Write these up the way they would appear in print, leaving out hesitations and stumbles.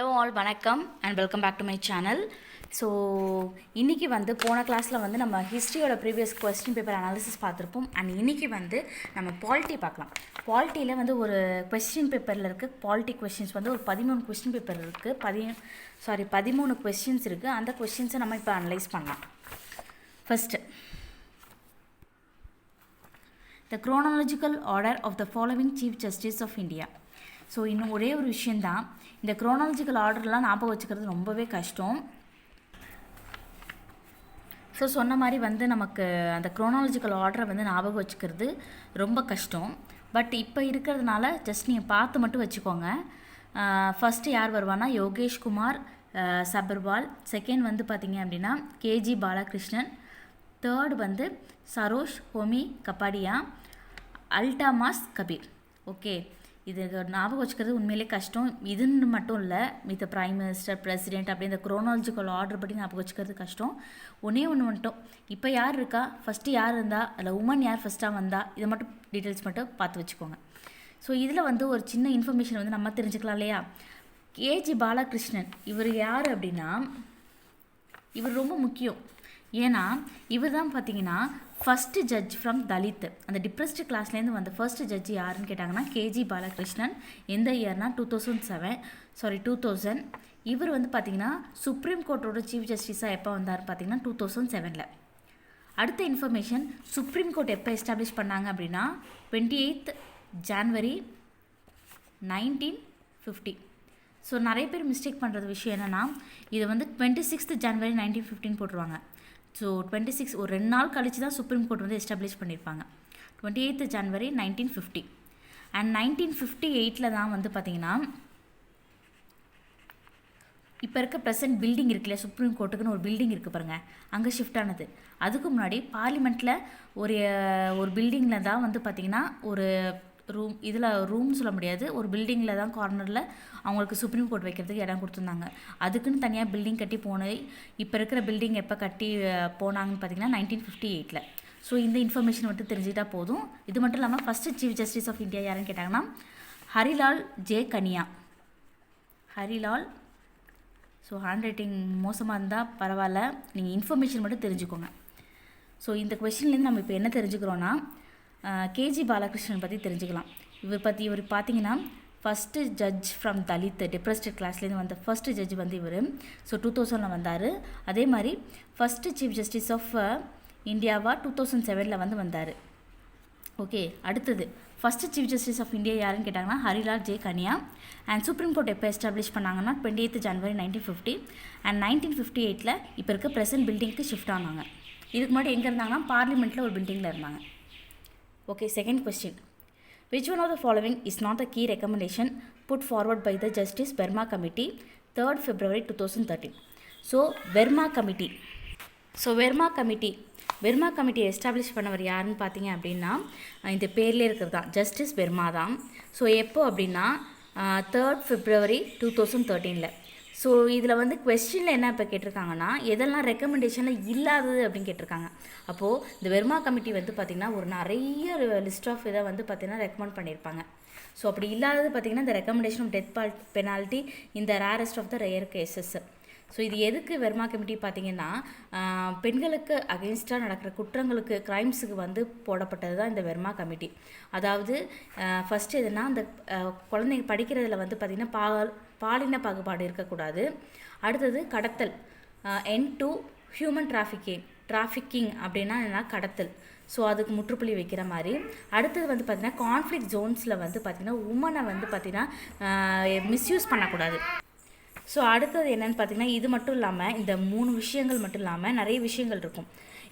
Hello all வணக்கம் and welcome back to my channel. So இன்றைக்கி வந்து போன கிளாஸில் வந்து நம்ம ஹிஸ்ட்ரியோட ப்ரீவியஸ் கொஸ்டின் பேப்பர் அனாலிசிஸ் பார்த்துருப்போம். அண்ட் இன்றைக்கி வந்து நம்ம பாலிட்டி பார்க்கலாம். பாலிட்டியில் வந்து ஒரு கொஸ்டின் பேப்பரில் இருக்குது. பாலிட்டி கொஸ்டின்ஸ் வந்து ஒரு 13 கொஸ்டின் பேப்பர் இருக்குது. 13 கொஸ்டின்ஸ் இருக்குது. அந்த கொஸ்டின்ஸை நம்ம இப்போ அனலைஸ் பண்ணலாம். First, the chronological order of the following Chief Justice of India. So இன்னும் ஒரே ஒரு விஷயந்தான், இந்த குரோனாலஜிக்கல் ஆர்டர்லாம் ஞாபகம் வச்சுக்கிறது ரொம்பவே கஷ்டம். ஸோ சொன்ன மாதிரி வந்து நமக்கு அந்த குரோனாலஜிக்கல் ஆர்டரை வந்து ஞாபகம் வச்சுக்கிறது ரொம்ப கஷ்டம். பட் இப்போ இருக்கிறதுனால ஜஸ்ட் நீங்கள் பார்த்து மட்டும் வச்சுக்கோங்க. ஃபஸ்ட்டு யார் வருவான்னா யோகேஷ்குமார் சபர்வால். செகண்ட் வந்து பார்த்திங்க அப்படின்னா கேஜி பாலகிருஷ்ணன். தேர்ட் வந்து சரோஷ் ஹோமி கப்பாடியா. அல்டாமாஸ் கபீர். ஓகே, இது ஞாபகம் வச்சுக்கிறது உண்மையிலே கஷ்டம். இதுன்னு மட்டும் இல்லை, மித்த பிரைம் மினிஸ்டர், பிரசிடென்ட் அப்படி இந்த குரோனாலஜிக்கல் ஆர்டர் படி ஞாபகம் வச்சுக்கிறது கஷ்டம். ஒன்று மட்டும், இப்போ யார் இருக்கா, ஃபஸ்ட்டு யார் இருந்தால், அதில் உமன் யார் ஃபஸ்ட்டாக வந்தால், இதை மட்டும் டீட்டெயில்ஸ் மட்டும் பார்த்து வச்சுக்கோங்க. ஸோ இதில் வந்து ஒரு சின்ன இன்ஃபர்மேஷன் வந்து நம்ம தெரிஞ்சுக்கலாம் இல்லையா. கேஜி பாலகிருஷ்ணன் இவர் யார் அப்படின்னா, இவர் ரொம்ப முக்கியம். ஏன்னா இவர் தான் பார்த்தீங்கன்னா ஃபஸ்ட்டு ஜட்ஜ் ஃப்ரம் தலித். அந்த டிப்ரெஸ்டு கிளாஸ்லேருந்து வந்த ஃபர்ஸ்ட் ஜட்ஜ் யாருன்னு கேட்டாங்கன்னா கேஜி பாலகிருஷ்ணன். எந்த இயர்னா 2000. இவர் வந்து பார்த்திங்கன்னா சுப்ரீம் கோர்ட்டோட சீஃப் ஜஸ்டிஸாக எப்போ வந்தார் பார்த்தீங்கன்னா 2007. அடுத்த இன்ஃபர்மேஷன், சுப்ரீம் கோர்ட் எப்போ எஸ்டாப்ளிஷ் பண்ணாங்க அப்படின்னா 28th January 1950. ஸோ நிறைய பேர் மிஸ்டேக் பண்ணுறது விஷயம் என்னென்னா, இதை வந்து 26th January 1915 போட்டுருவாங்க. ஸோ 26 ஒரு 2 நாள் கழித்து தான் சுப்ரீம் கோர்ட் வந்து எஸ்டாப்ளிஷ் பண்ணியிருப்பாங்க. 28th January 1950. அண்ட் 1958 தான் வந்து பார்த்திங்கன்னா இப்போ இருக்க ப்ரெசன்ட் பில்டிங் இருக்குல்ல, சுப்ரீம் கோர்ட்டுக்குன்னு ஒரு பில்டிங் இருக்குது பாருங்கள், அங்கே ஷிஃப்ட் ஆனது. அதுக்கு முன்னாடி பார்லிமெண்ட்டில் ஒரு பில்டிங்கில் தான் வந்து பார்த்திங்கன்னா ஒரு ரூம் சொல்ல முடியாது, ஒரு பில்டிங்கில் தான் கார்னரில் அவங்களுக்கு சுப்ரீம் கோர்ட் வைக்கிறதுக்கு இடம் கொடுத்துருந்தாங்க. அதுக்குன்னு தனியாக பில்டிங் கட்டி போனது. இப்போ இருக்கிற பில்டிங் எப்போ கட்டி போனாங்கன்னு பார்த்தீங்கன்னா 1958. ஸோ இந்த இன்ஃபர்மேஷன் மட்டும் தெரிஞ்சுக்கிட்டால் போதும். இது மட்டும் இல்லாமல் first chief justice of India யாருன்னு கேட்டாங்கன்னா Harilal J Kania. Harilal. So handwriting மோசமாக இருந்தால் பரவாயில்ல, நீங்கள் இன்ஃபர்மேஷன் மட்டும் தெரிஞ்சுக்கோங்க. ஸோ இந்த கொஷின்லேருந்து நம்ம இப்போ என்ன தெரிஞ்சுக்கிறோன்னா, கேஜி பாலகிருஷ்ணன் பற்றி தெரிஞ்சுக்கலாம். இவர் பார்த்தீங்கன்னா first judge from Dalit, depressed கிளாஸ்லேருந்து வந்த ஃபஸ்ட்டு ஜட்ஜ் வந்து இவர். ஸோ 2000 வந்தார். அதே மாதிரி ஃபஸ்ட்டு சீஃப் ஜஸ்டிஸ் ஆஃப் இந்தியாவாக 2007 வந்து வந்தார். ஓகே, அடுத்தது first chief justice of India யாருன்னு கேட்டாங்கன்னா Harilal J Kania. And supreme court எப்போ எஸ்டாப்ளிஷ் பண்ணாங்கன்னா 28th January 1950. அண்ட் 1958 இப்போ இருக்க ப்ரெசன்ட் பில்டிங்க்கு ஷிஃப்ட் ஆனாங்க. இதுக்கு முன்னாடி எங்கே இருந்தாங்கன்னா பார்லிமெண்ட்டில் ஒரு பில்டிங்கில் இருந்தாங்க. Okay, second question. Which one of the following is not a key recommendation put forward by the Justice Verma Committee 3rd February 2013? So, Verma Committee establish பண்ணவர் யாருன்னு பார்த்தீங்க அப்படின்னா இந்த பேர்லேயே இருக்கிறது தான், ஜஸ்டிஸ் வெர்மா தான். ஸோ எப்போ அப்படின்னா 3rd February 2013. ஸோ இதில் வந்து கொஸ்டினில் என்ன இப்போ கேட்டிருக்காங்கன்னா, எதெல்லாம் ரெக்கமெண்டேஷனில் இல்லாதது அப்படின்னு கேட்டிருக்காங்க. அப்போது இந்த வெர்மா கமிட்டி வந்து பார்த்திங்கன்னா ஒரு நிறைய லிஸ்ட் ஆஃப் இதை வந்து பார்த்திங்கன்னா ரெக்கமெண்ட் பண்ணியிருப்பாங்க. ஸோ அப்படி இல்லாதது பார்த்திங்கன்னா இந்த ரெக்கமெண்டேஷன் ஆஃப் டெத் பெனால்ட்டி இந்த rarest of the rare cases. So இது எதுக்கு வெர்மா கமிட்டி பார்த்திங்கன்னா, பெண்களுக்கு அகெயின்ஸ்டாக நடக்கிற குற்றங்களுக்கு, க்ரைம்ஸுக்கு வந்து போடப்பட்டது தான் இந்த வெர்மா கமிட்டி. அதாவது ஃபஸ்ட்டு எதுனா, அந்த குழந்தைங்க படிக்கிறதுல வந்து பார்த்திங்கன்னா பாலின பாகுபாடு இருக்கக்கூடாது. அடுத்தது கடத்தல், எண்ட் டு ஹியூமன் டிராஃபிக்கிங் அப்படின்னா என்னென்னா கடத்தல். ஸோ அதுக்கு முற்றுப்புள்ளி வைக்கிற மாதிரி. அடுத்தது வந்து பார்த்திங்கன்னா கான்ஃப்ளிக்ட் ஜோன்ஸில் வந்து பார்த்திங்கன்னா உமனை வந்து பார்த்திங்கன்னா மிஸ்யூஸ் பண்ணக்கூடாது. ஸோ அடுத்தது என்னென்னு பார்த்திங்கன்னா, இது மட்டும் இல்லாமல் இந்த 3 விஷயங்கள் மட்டும் இல்லாமல் நிறைய விஷயங்கள் இருக்கும்.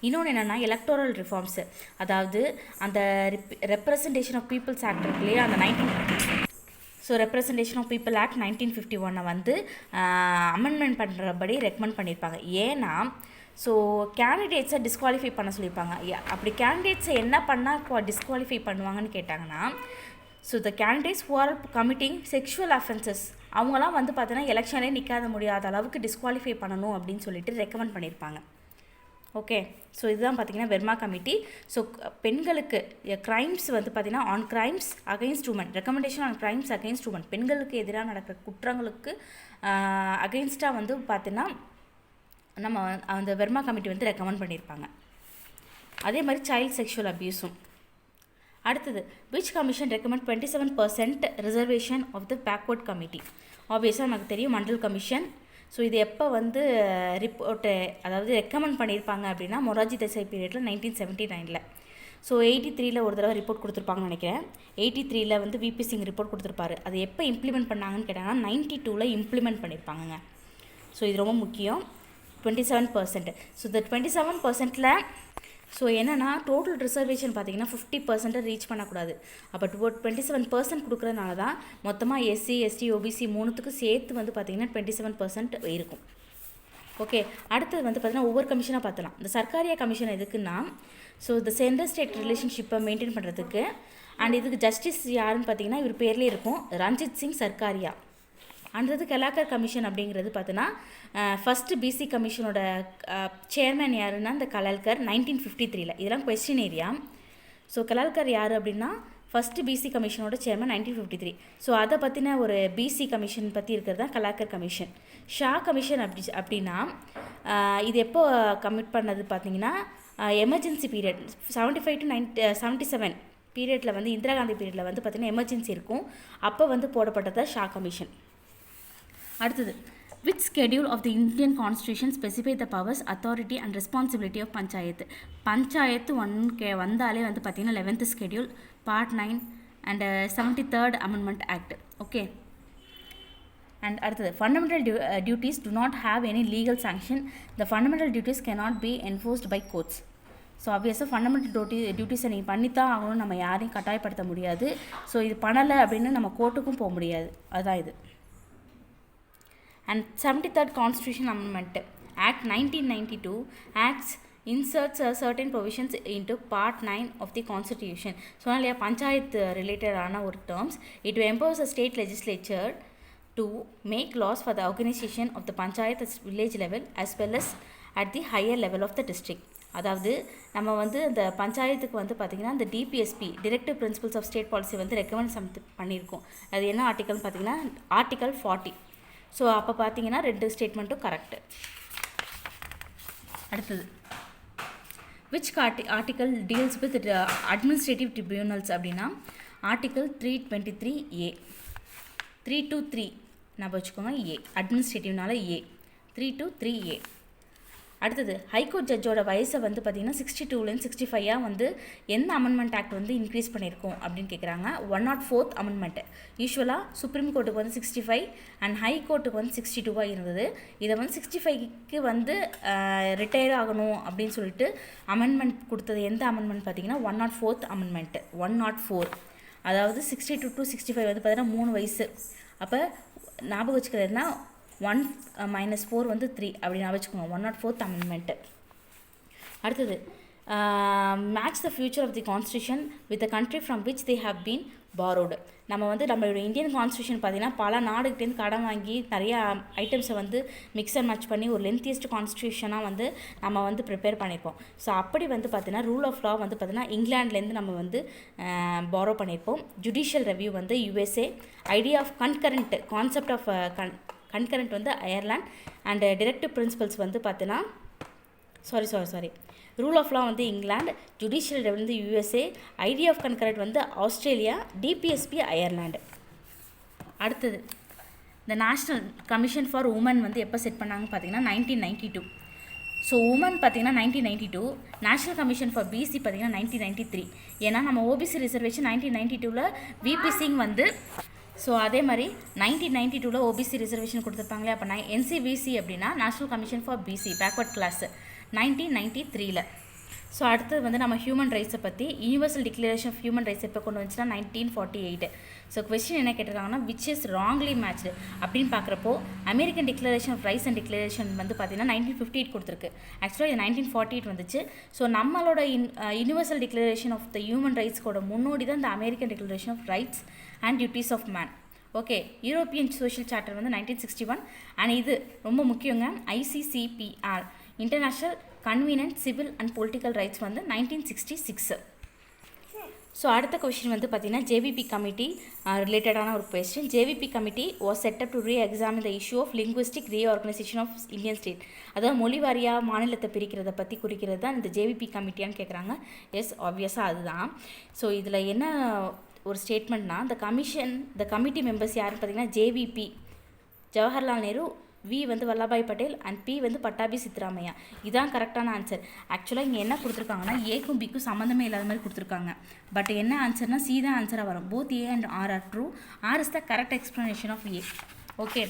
இன்னொன்று என்னென்னா எலக்டோரல் ரிஃபார்ம்ஸு, அதாவது அந்த ரெப்ரசன்டேஷன் ஆஃப் பீப்புள்ஸ் ஆக்ட் இருக்கு இல்லையா, அந்த ரெப்ரசன்டேஷன் ஆஃப் பீப்புள் ஆக்ட் 1951 வந்து அமெண்ட்மெண்ட் பண்ணுறபடி ரெக்கமெண்ட் பண்ணியிருப்பாங்க. ஏன்னா ஸோ கேண்டிடேட்ஸை டிஸ்குவாலிஃபை பண்ண சொல்லியிருப்பாங்க. அப்படி கேண்டிடேட்ஸை என்ன பண்ணால் டிஸ்குவாலிஃபை பண்ணுவாங்கன்னு கேட்டாங்கன்னா, so the candidates who are committing sexual offences அவங்களாம் வந்து பார்த்தீங்கன்னா எலெக்ஷன்லேயே நிற்காத முடியாத அளவுக்கு டிஸ்குவாலிஃபை பண்ணணும் அப்படின்னு சொல்லிட்டு ரெக்கமெண்ட் பண்ணியிருப்பாங்க. ஓகே, ஸோ இதுதான் பார்த்திங்கன்னா வெர்மா கமிட்டி. ஸோ பெண்களுக்கு க்ரைம்ஸ் வந்து பார்த்திங்கன்னா on crimes against women, recommendation on crimes against women, பெண்களுக்கு எதிராக நடக்கிற குற்றங்களுக்கு அகெயின்ஸ்டாக வந்து பார்த்திங்கன்னா நம்ம அந்த வெர்மா கமிட்டி வந்து ரெக்கமெண்ட் பண்ணியிருப்பாங்க. அதே மாதிரி சைல்ட் செக்ஷுவல் அப்யூஸும். அடுத்தது, which commission recommend 27% reservation of the backward committee? ஆப்வியஸாக நமக்கு தெரியும் மண்டல் கமிஷன். ஸோ இது எப்போ வந்து ரிப்போர்ட்டு அதாவது ரெக்கமெண்ட் பண்ணியிருப்பாங்க அப்படின்னா மொரார்ஜி தேசாய் பீரியடில் 1979. ஸோ 83 ஒரு தடவை ரிப்போர்ட் கொடுத்துருப்பாங்கன்னு நினைக்கிறேன். 83 வந்து விபி சிங் ரிப்போர்ட் கொடுத்துருப்பாரு. அது எப்போ இம்ப்ளிமெண்ட் பண்ணாங்கன்னு கேட்டாங்கன்னா 92 இம்ப்ளிமெண்ட் பண்ணியிருப்பாங்கங்க. ஸோ இது ரொம்ப முக்கியம். 27%. ஸோ இந்த 27%ல் ஸோ என்னென்னா டோட்டல் ரிசர்வேஷன் பார்த்திங்கன்னா 50% ரீச் பண்ணக்கூடாது. அப்போ 27% கொடுக்குறதுனால தான் மொத்தமாக எஸ்சி எஸ்டி ஓபிசி மூணுத்துக்கும் சேர்த்து வந்து பார்த்திங்கன்னா 27% இருக்கும். ஓகே, அடுத்தது வந்து பார்த்திங்கன்னா ஒவ்வொரு கமிஷனாக பார்த்தலாம். இந்த சர்க்காரியா கமிஷன் எதுக்குன்னா ஸோ இந்த சென்ட்ரல் ஸ்டேட் ரிலேஷன்ஷிப்பை மெயின்டைன் பண்ணுறதுக்கு. அண்ட் இதுக்கு ஜஸ்டிஸ் யாருன்னு பார்த்தீங்கன்னா இவர் பேர்லேயே இருக்கும், ரஞ்சித் சிங் சர்க்காரியா. அடுத்தது கலாக்கர் கமிஷன் அப்படிங்கிறது பார்த்தோன்னா ஃபஸ்ட்டு பிசி கமிஷனோட சேர்மேன் யாருன்னா இந்த கலால்கர் 1953. இதெல்லாம் கொஸ்டின் ஏரியா. ஸோ கலால்கர் யார் அப்படின்னா ஃபஸ்ட்டு பிசி கமிஷனோட சேர்மன் 1953. ஸோ அதை பற்றின ஒரு பிசி கமிஷன் பற்றி இருக்கிறது தான் கலாக்கர் கமிஷன். ஷா கமிஷன் அப்படின்னா இது எப்போ கமிட் பண்ணது பார்த்தீங்கன்னா எமர்ஜென்சி பீரியட் 75 to 77 பீரியடில் வந்து இந்திரா காந்தி பீரியடில் வந்து பார்த்திங்கன்னா எமர்ஜென்சி இருக்கும். அப்போ வந்து போடப்பட்டது ஷா கமிஷன். அடுத்தது, which schedule of the Indian constitution specify the powers authority and responsibility of panchayat? Panchayat வந்தாலே வந்து பார்த்திங்கன்னா 11th schedule part 9 and 73rd amendment act. Okay, and அடுத்தது, fundamental duties do not have any legal sanction. The fundamental duties cannot be enforced by courts. So ஆப்வியஸாக fundamental டியூட்டிஸை நீங்கள் பண்ணித்தான் ஆகணும், நம்ம யாரையும் கட்டாயப்படுத்த முடியாது. ஸோ இது பண்ணலை அப்படின்னு நம்ம கோர்ட்டுக்கும் போக முடியாது. அதுதான் இது. And 73rd Constitution Amendment Act 1992 acts inserts certain provisions into Part 9 of the Constitution. So, நாளையா panchayat related ஆன ஒரு terms. It empowers the state legislature to make laws for the organization of the panchayat at village level as well as at the higher level of the district. அதாவது நம்ம வந்து இந்த பஞ்சாயத்துக்கு வந்து பார்த்திங்கன்னா இந்த DPSP directive principles of state policy வந்து recommend பண்ணியிருக்கோம். அது என்ன ஆர்டிக்கல்னு பார்த்தீங்கன்னா ஆர்டிக்கல் 40. ஸோ அப்போ பார்த்தீங்கன்னா 2 ஸ்டேட்மெண்ட்டும் கரெக்டு. அடுத்தது, which article deals with administrative tribunals அப்படின்னா ஆர்டிக்கல் 323A 323 நான் வச்சுக்கோங்க. ஏ அட்மினிஸ்ட்ரேட்டிவ்னால ஏ 323A. அடுத்தது, ஹைகோர்ட் ஜட்ஜோட வயசை வந்து பார்த்திங்கன்னா 62லேருந்து 65 வந்து எந்த அமெண்ட்மெண்ட் ஆக்ட் வந்து இன்க்ரீஸ் பண்ணியிருக்கோம் அப்படின்னு கேட்குறாங்க. 104th amendment. யூஸ்வலாக சுப்ரீம் கோர்ட்டுக்கு வந்து 65 அண்ட் ஹை கோர்ட்டுக்கு வந்து 62 இருந்தது. இதை வந்து 65க்கு வந்து ரிட்டையர் ஆகணும் அப்படின்னு சொல்லிட்டு அமெண்ட்மெண்ட் கொடுத்தது எந்த அமெண்ட்மெண்ட் பார்த்தீங்கன்னா 104th அமெண்ட்மெண்ட். 104, அதாவது 62 to 65 வந்து பார்த்தீங்கன்னா 3 வயசு. அப்போ ஞாபகம் வச்சுக்கிறதுனா 1 - 4 வந்து 3 அப்படி நான் வச்சுக்கோங்க. 104th amendment. அடுத்தது, match the future of the constitution with the country from which they have been borrowed. நம்ம வந்து நம்மளோட இந்தியன் கான்ஸ்டியூஷன் பார்த்திங்கன்னா பல நாடுகிட்டேருந்து கடன் வாங்கி நிறையா ஐட்டம்ஸை வந்து மிக்ஸ் அண்ட் மேட்ச் பண்ணி ஒரு லென்த்தியஸ்ட் கான்ஸ்டியூஷனாக வந்து நம்ம வந்து ப்ரிப்பேர் பண்ணியிருப்போம். ஸோ அப்படி வந்து பார்த்திங்கன்னா ரூல் ஆஃப் லா வந்து பார்த்திங்கன்னா இங்கிலாந்துலேருந்து நம்ம வந்து பாரோ பண்ணியிருப்போம். ஜுடிஷியல் ரெவ்யூ வந்து USA, idea of concurrent concept of concurrent வந்து அயர்லாண்ட் அண்ட் டிரெக்டிவ் பிரின்சிபல்ஸ் வந்து பார்த்தீங்கன்னா சாரி ரூல் ஆஃப் லா வந்து இங்கிலாந்து, ஜுடிஷியல் வந்து யூஎஸ்ஏ, ஐடியா ஆஃப் கன்கரண்ட் வந்து ஆஸ்திரேலியா, டிபிஎஸ்பி அயர்லாண்டு. அடுத்தது, இந்த நேஷ்னல் கமிஷன் ஃபார் உமன் வந்து எப்போ செட் பண்ணாங்க பார்த்தீங்கன்னா 1992. ஸோ உமன் பார்த்தீங்கன்னா 1992, நேஷ்னல் கமிஷன் ஃபார் பிசி பார்த்தீங்கன்னா 1993. ஏன்னா நம்ம ஓபிசி ரிசர்வேஷன் 1992ல் விபி சிங் வந்து ஸோ அதே மாதிரி 1992ல் ஓபிசி ரிசர்வேஷன் கொடுத்துருப்பாங்களே. அப்போ என்சிபிசி அப்படின்னா national commission for BC backward class 1993ல். ஸோ அடுத்தது வந்து நம்ம ஹியூமன் ரைட்ஸை பற்றி universal declaration of human rights எப்போ கொண்டு வந்துச்சுன்னா 1948. ஸோ கொஸ்டின் என்ன கேட்டிருக்காங்கன்னா விச் இஸ் ராங்லி மேட்ச்டு அப்படின்னு பார்க்குறப்போ American declaration of rights and declaration வந்து பார்த்திங்கன்னா 1958 கொடுத்துருக்கு. ஆக்சுவலாக இது 1948 வந்துச்சு. ஸோ நம்மளோட universal declaration of the human ரைட்ஸ்கோட முன்னோடி தான் இந்த American declaration of rights and duties of man. Okay, European social charter வந்து 1961. அண்ட் இது ரொம்ப முக்கியங்க, ICCPR international convenient civil and political rights வந்து 1966. ஸோ அடுத்த கொஷின் வந்து பார்த்தீங்கன்னா ஜேவிபி கமிட்டி ரிலேட்டடான ஒரு question. JVP committee was set up to examine the issue of linguistic reorganisation of Indian state. அதாவது மொழி வாரியாக மாநிலத்தை பிரிக்கிறத பற்றி குறிக்கிறது தான் இந்த ஜேவிபி கமிட்டியான்னு கேட்குறாங்க. எஸ், ஆப்வியஸாக அதுதான். ஸோ இதில் என்ன ஒரு ஸ்டேட்மெண்ட்னா, த கமிட்டி மெம்பர்ஸ் யாருன்னு பார்த்தீங்கன்னா ஜேவிபி ஜவஹர்லால் நேரு, வி வந்து வல்லபாய் பட்டேல் அண்ட் பி வந்து பட்டாபி சித்தராமையா. இதான் கரெக்டான ஆன்சர். ஆக்சுவலாக இங்கே என்ன கொடுத்துருக்காங்கன்னா ஏக்கும் பிக்கும் சம்மந்தமே இல்லாத மாதிரி கொடுத்துருக்காங்க. பட் என்ன ஆன்சர்னா சி தான் ஆன்சராக வரும். Both A and R are true. R is the correct explanation of A. Okay.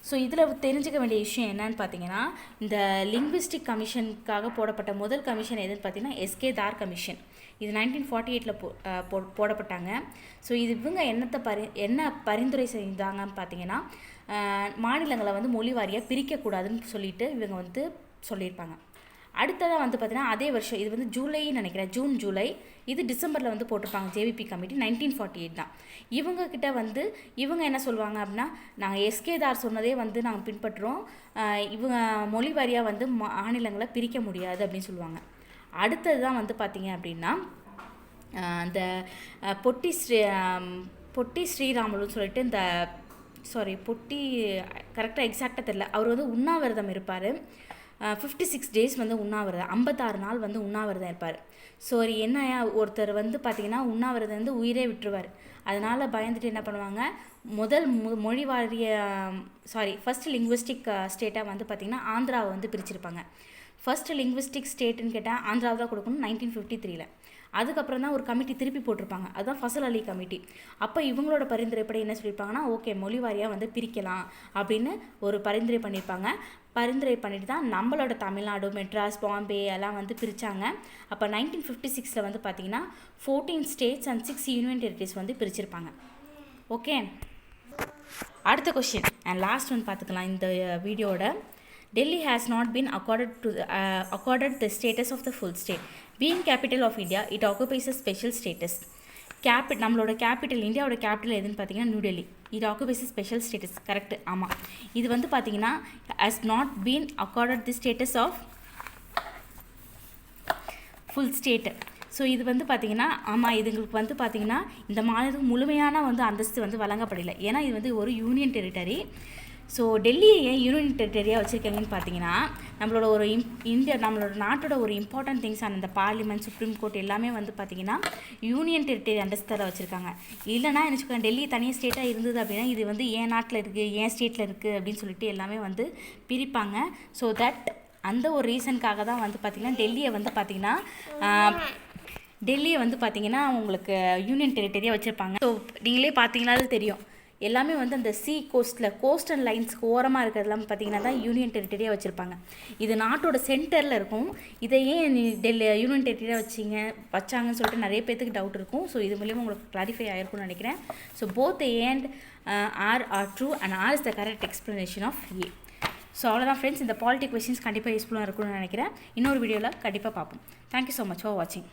So இதில் தெரிஞ்சுக்க வேண்டிய விஷயம் என்னன்னு பார்த்தீங்கன்னா, இந்த லிங்குவிஸ்டிக் கமிஷனுக்காக போடப்பட்ட முதல் கமிஷன் எதுன்னு பார்த்தீங்கன்னா எஸ்கே தார் கமிஷன். இது 1948 போடப்பட்டாங்க. ஸோ இது இவங்க என்ன பரிந்துரை செய்தாங்கன்னு பார்த்தீங்கன்னா, மாநிலங்களை வந்து மொழி வாரியாக பிரிக்கக்கூடாதுன்னு சொல்லிட்டு இவங்க வந்து சொல்லியிருப்பாங்க. அடுத்ததாக வந்து பார்த்தீங்கன்னா அதே வருஷம், இது வந்து ஜூலைன்னு நினைக்கிறேன், ஜூலை, இது டிசம்பரில் வந்து போட்டிருப்பாங்க ஜேவிபி கமிட்டி. 1948 தான். இவங்கக்கிட்ட வந்து இவங்க என்ன சொல்லுவாங்க அப்படின்னா, நாங்கள் எஸ்கேதார் சொன்னதே வந்து நாங்கள் பின்பற்றுறோம், இவங்க மொழி வாரியாக வந்து மாநிலங்களை பிரிக்க முடியாது அப்படின்னு சொல்லுவாங்க. அடுத்தது தான் வந்து பார்த்திங்க அப்படின்னா இந்த பொட்டி ஸ்ரீராமுலுன்னு சொல்லிட்டு இந்த பொட்டி கரெக்டாக எக்ஸாக்டாக தெரில, அவர் வந்து உண்ணாவிரதம் இருப்பார். 56 days வந்து உண்ணாவிரதம், 56 நாள் வந்து உண்ணாவிரதம் இருப்பார். ஸோ என்ன ஒருத்தர் வந்து பார்த்திங்கன்னா உண்ணாவிரதம் வந்து உயிரே விட்டுருவார். அதனால் பயந்துட்டு என்ன பண்ணுவாங்க, மொழி வாரிய ஃபஸ்ட்டு லிங்குவிஸ்டிக் ஸ்டேட்டாக வந்து பார்த்திங்கன்னா ஆந்திராவை வந்து பிரிச்சிருப்பாங்க. ஃபஸ்ட்டு லிங்குவிஸ்டிக் ஸ்டேட்டுன்னு கேட்டால் ஆந்திராவை தான் கொடுக்கணும் 1953. அதுக்கப்புறம் தான் ஒரு கமிட்டி திருப்பி போட்டிருப்பாங்க, அதுதான் ஃபசல் அலி கமிட்டி. அப்போ இவங்களோட பரிந்துரைப்படி என்ன சொல்லியிருப்பாங்கன்னா, ஓகே மொழி வாரியாக வந்து பிரிக்கலாம் அப்படின்னு ஒரு பரிந்துரை பண்ணியிருப்பாங்க. பரிந்துரை பண்ணிட்டு தான் நம்மளோட தமிழ்நாடு, மெட்ராஸ், பாம்பே எல்லாம் வந்து பிரித்தாங்க. அப்போ 1956 வந்து பார்த்திங்கன்னா 14 states and 6 யூனியன் டெரிட்டரிஸ் வந்து பிரிச்சிருப்பாங்க. ஓகே. அடுத்த கொஸ்டின் அண்ட் லாஸ்ட் ஒன் பார்த்துக்கலாம் இந்த வீடியோட. Delhi has not been accorded the status of the full state. Being capital of India, it occupies a special status. நம்மளோட கேபிட்டல், இந்தியாவோட கேபிட்டல் எதுன்னு பார்த்தீங்கன்னா new Delhi. இது ஆக்குபைஸ் ஸ்பெஷல் ஸ்டேட்டஸ். கரெக்ட், ஆமாம். இது வந்து பார்த்தீங்கன்னா has not been accorded the status of full state. So இது வந்து பார்த்திங்கன்னா ஆமாம், இதுங்களுக்கு வந்து பார்த்திங்கன்னா இந்த மாநிலத்துக்கு முழுமையான வந்து அந்தஸ்து வந்து வழங்கப்படலை. ஏன்னா இது வந்து ஒரு யூனியன் டெரிட்டரி. ஸோ டெல்லியை ஏன் யூனியன் டெரிட்டரியாக வச்சுருக்காங்கன்னு பார்த்தீங்கன்னா, நம்மளோட நாட்டோட ஒரு இம்பார்ட்டன்ட் திங்ஸான இந்த பார்லிமெண்ட், சுப்ரீம் கோர்ட் எல்லாமே வந்து பார்த்திங்கன்னா யூனியன் டெரிட்டரி அண்டர்ஸ்டாண்டில் வச்சுருக்காங்க. இல்லைனா என்ன வச்சுக்கோங்க, டெல்லி தனியாக ஸ்டேட்டாக இருந்தது அப்படின்னா இது வந்து ஏன் நாட்டில் இருக்குது, ஏன் ஸ்டேட்டில் இருக்குது அப்படின்னு சொல்லிட்டு எல்லாமே வந்து பிரிப்பாங்க. ஸோ தட் அந்த ஒரு ரீசனுக்காக தான் வந்து பார்த்திங்கன்னா டெல்லியை வந்து பார்த்திங்கன்னா உங்களுக்கு யூனியன் டெரிட்டரியாக வச்சுருப்பாங்க. ஸோ நீங்களே பார்த்தீங்கன்னாலே தெரியும், எல்லாமே வந்து அந்த கோஸ்டல் லைன்ஸ்க்கு ஓரமாக இருக்கிறதுலாம் பார்த்திங்கன்னா தான் யூனியன் டெரிட்டரியாக வச்சுருப்பாங்க. இது நாட்டோட சென்டரில் இருக்கும். இதை ஏன் யூனியன் டெரிட்டரியாக வச்சாங்கன்னு சொல்லிட்டு நிறைய பேத்துக்கு டவுட் இருக்கும். ஸோ இது மூலியமாக உங்களுக்கு கிளாரிஃபை ஆகிருக்கும்னு நினைக்கிறேன். So both A and R are true and R is the correct explanation of A. So அவ்வளோதான் ஃப்ரெண்ட்ஸ், இந்த பாலிட்டி கொஸ்டின்ஸ் கண்டிப்பாக யூஸ்ஃபுல்லாக இருக்கும்னு நினைக்கிறேன். இன்னொரு வீடியோவில் கண்டிப்பாக பார்ப்போம். தேங்க்யூ ஸோ மச் ஃபார் வாட்சிங்.